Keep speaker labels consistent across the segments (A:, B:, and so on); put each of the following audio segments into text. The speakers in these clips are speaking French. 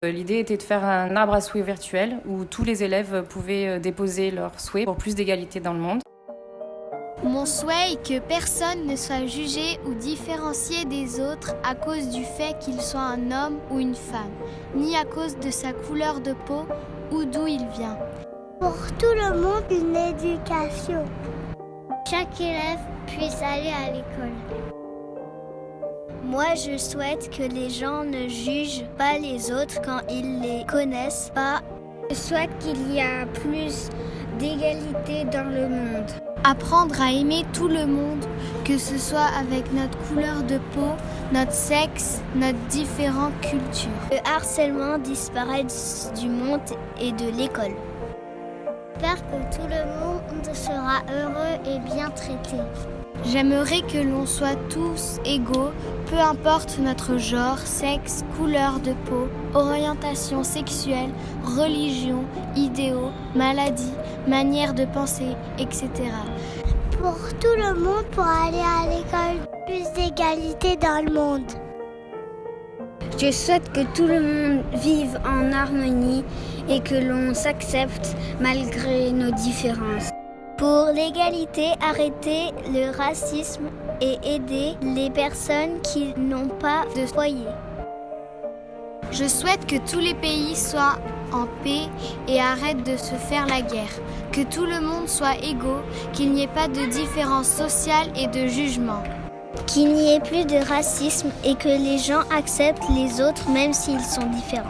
A: L'idée était de faire un arbre à souhaits virtuel où tous les élèves pouvaient déposer leurs souhaits pour plus d'égalité dans le monde.
B: Mon souhait est que personne ne soit jugé ou différencié des autres à cause du fait qu'il soit un homme ou une femme, ni à cause de sa couleur de peau ou d'où il vient.
C: Pour tout le monde, une éducation. Chaque élève puisse aller à l'école. Moi, je souhaite que les gens ne jugent pas les autres quand ils les connaissent pas. Je souhaite qu'il y ait plus d'égalité dans le monde.
B: Apprendre à aimer tout le monde, que ce soit avec notre couleur de peau, notre sexe, notre différente culture.
C: Le harcèlement disparaisse du monde et de l'école. J'espère que tout le monde sera heureux et bien traité.
B: J'aimerais que l'on soit tous égaux, peu importe notre genre, sexe, couleur de peau, orientation sexuelle, religion, idéaux, maladie, manière de penser, etc.
C: Pour tout le monde, pour aller à l'école, plus d'égalité dans le monde. Je souhaite que tout le monde vive en harmonie et que l'on s'accepte malgré nos différences. Pour l'égalité, arrêter le racisme et aider les personnes qui n'ont pas de foyer.
B: Je souhaite que tous les pays soient en paix et arrêtent de se faire la guerre, que tout le monde soit égaux, qu'il n'y ait pas de différence sociale et de jugement.
C: Qu'il n'y ait plus de racisme et que les gens acceptent les autres même s'ils sont différents.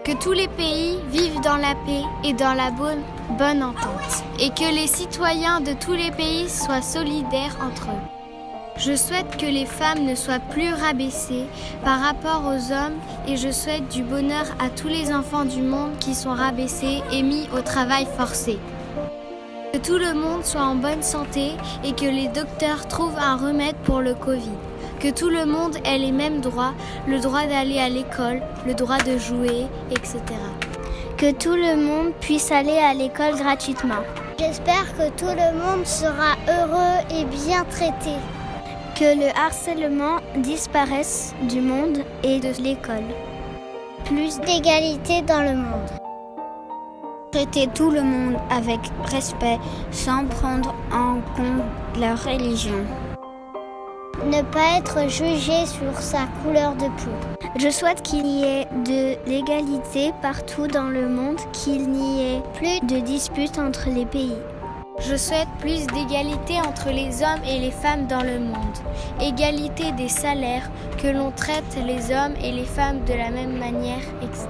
B: Que tous les pays vivent dans la paix et dans la bonne entente, et que les citoyens de tous les pays soient solidaires entre eux. Je souhaite que les femmes ne soient plus rabaissées par rapport aux hommes et je souhaite du bonheur à tous les enfants du monde qui sont rabaissés et mis au travail forcé. Que tout le monde soit en bonne santé et que les docteurs trouvent un remède pour le Covid. Que tout le monde ait les mêmes droits, le droit d'aller à l'école, le droit de jouer, etc.
C: Que tout le monde puisse aller à l'école gratuitement. J'espère que tout le monde sera heureux et bien traité. Que le harcèlement disparaisse du monde et de l'école. Plus d'égalité dans le monde. Traiter tout le monde avec respect sans prendre en compte leur religion. Ne pas être jugé sur sa couleur de peau. Je souhaite qu'il y ait de l'égalité partout dans le monde, qu'il n'y ait plus de disputes entre les pays.
B: Je souhaite plus d'égalité entre les hommes et les femmes dans le monde. Égalité des salaires, que l'on traite les hommes et les femmes de la même manière, etc.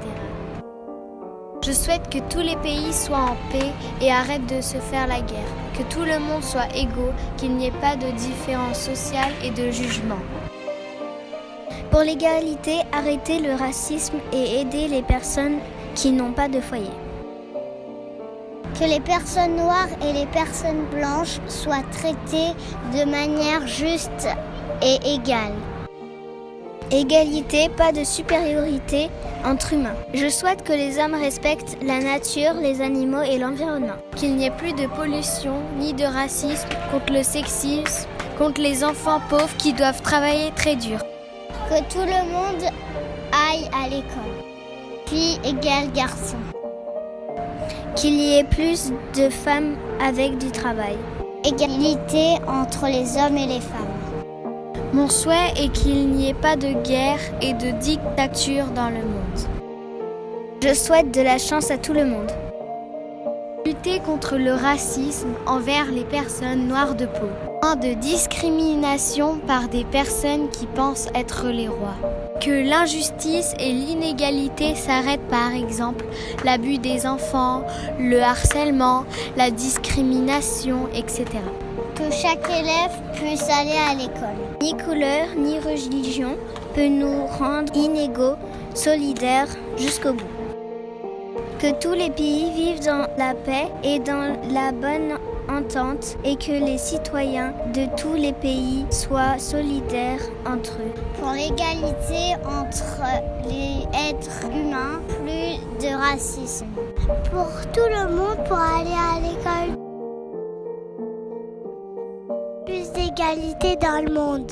B: Je souhaite que tous les pays soient en paix et arrêtent de se faire la guerre. Que tout le monde soit égaux, qu'il n'y ait pas de différence sociale et de jugement.
C: Pour l'égalité, arrêter le racisme et aider les personnes qui n'ont pas de foyer. Que les personnes noires et les personnes blanches soient traitées de manière juste et égale. Égalité, pas de supériorité entre humains. Je souhaite que les hommes respectent la nature, les animaux et l'environnement.
B: Qu'il n'y ait plus de pollution ni de racisme, contre le sexisme, contre les enfants pauvres qui doivent travailler très dur.
C: Que tout le monde aille à l'école. Filles égale garçons. Qu'il y ait plus de femmes avec du travail. Égalité entre les hommes et les femmes.
B: Mon souhait est qu'il n'y ait pas de guerre et de dictature dans le monde.
C: Je souhaite de la chance à tout le monde.
B: Lutter contre le racisme envers les personnes noires de peau. Moins de discrimination par des personnes qui pensent être les rois. Que l'injustice et l'inégalité s'arrêtent, par exemple l'abus des enfants, le harcèlement, la discrimination, etc.
C: Que chaque élève puisse aller à l'école. Ni couleur, ni religion peut nous rendre inégaux, solidaires jusqu'au bout. Que tous les pays vivent dans la paix et dans la bonne entente et que les citoyens de tous les pays soient solidaires entre eux. Pour l'égalité entre les êtres humains, plus de racisme. Pour tout le monde, pour aller à l'école. Plus d'égalité dans le monde.